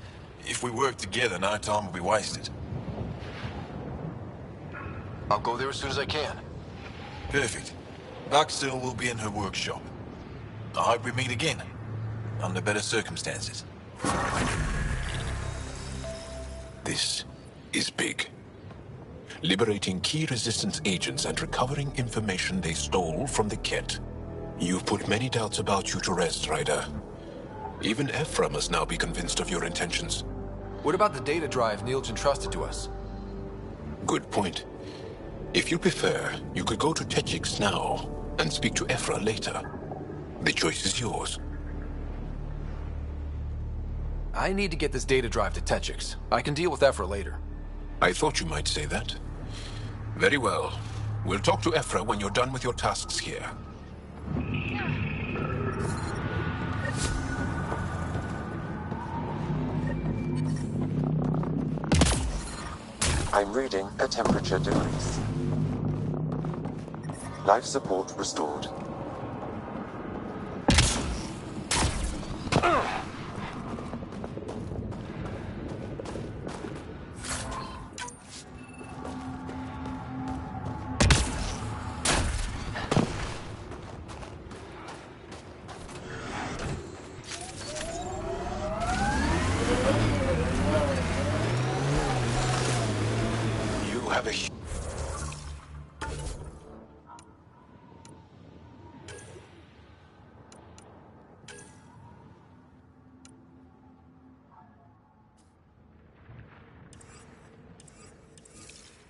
If we work together, no time will be wasted. I'll go there as soon as I can. Perfect. Buxel will be in her workshop. I hope we meet again, under better circumstances. This is big. Liberating key Resistance agents and recovering information they stole from the Ket. You've put many doubts about you to rest, Ryder. Even Ephra must now be convinced of your intentions. What about the data drive Neil's entrusted to us? Good point. If you prefer, you could go to Techix now and speak to Ephra later. The choice is yours. I need to get this data drive to Techix. I can deal with Ephra later. I thought you might say that. Very well. We'll talk to Ephra when you're done with your tasks here. I'm reading a temperature decrease. Life support restored.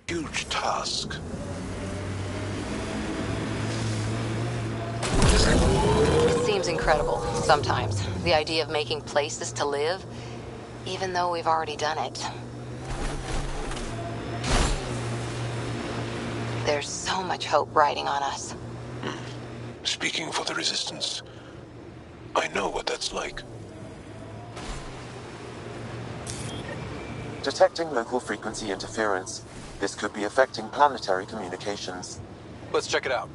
Huge task. It seems incredible, sometimes. The idea of making places to live, even though we've already done it. There's so much hope riding on us. Speaking for the Resistance, I know what that's like. Detecting local frequency interference. This could be affecting planetary communications. Let's check it out.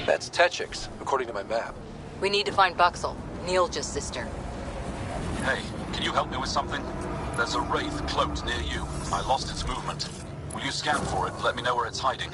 That's Techix, according to my map. We need to find Buxel, Neil's sister. Hey, can you help me with something? There's a wraith cloaked near you. I lost its movement. Will you scan for it and let me know where it's hiding?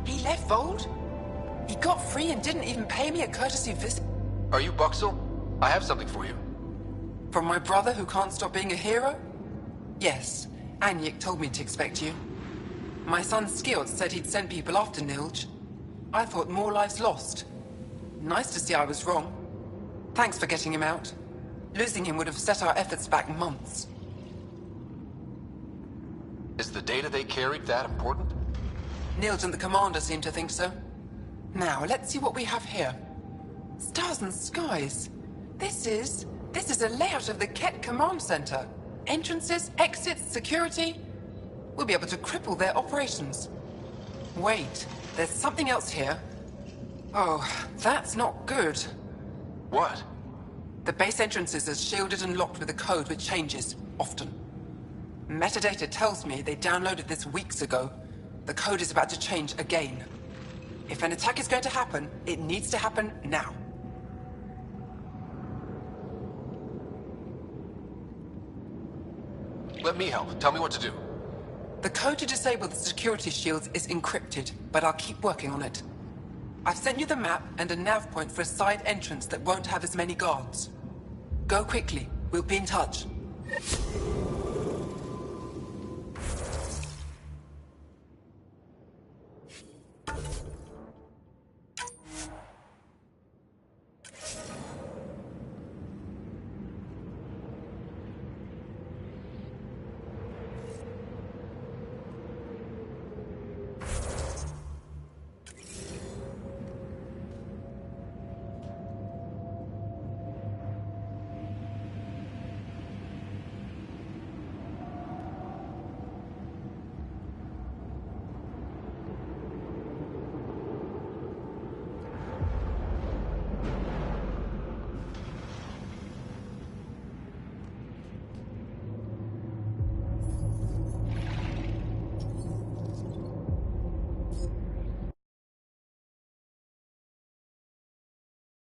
He left Vold? He got free and didn't even pay me a courtesy visit? Are you Buxel? I have something for you. From my brother who can't stop being a hero? Yes, Anyik told me to expect you. My son Skjord said he'd sent people after Nilge. I thought more lives lost. Nice to see I was wrong. Thanks for getting him out. Losing him would have set our efforts back months. Is the data they carried that important? Niels and the commander seem to think so. Now, let's see what we have here. Stars and skies. This is a layout of the Ket Command Center. Entrances, exits, security. We'll be able to cripple their operations. Wait, there's something else here. Oh, that's not good. What? The base entrances are shielded and locked with a code which changes, often. Metadata tells me they downloaded this weeks ago. The code is about to change again. If an attack is going to happen, it needs to happen now. Let me help. Tell me what to do. The code to disable the security shields is encrypted, but I'll keep working on it. I've sent you the map and a nav point for a side entrance that won't have as many guards. Go quickly. We'll be in touch.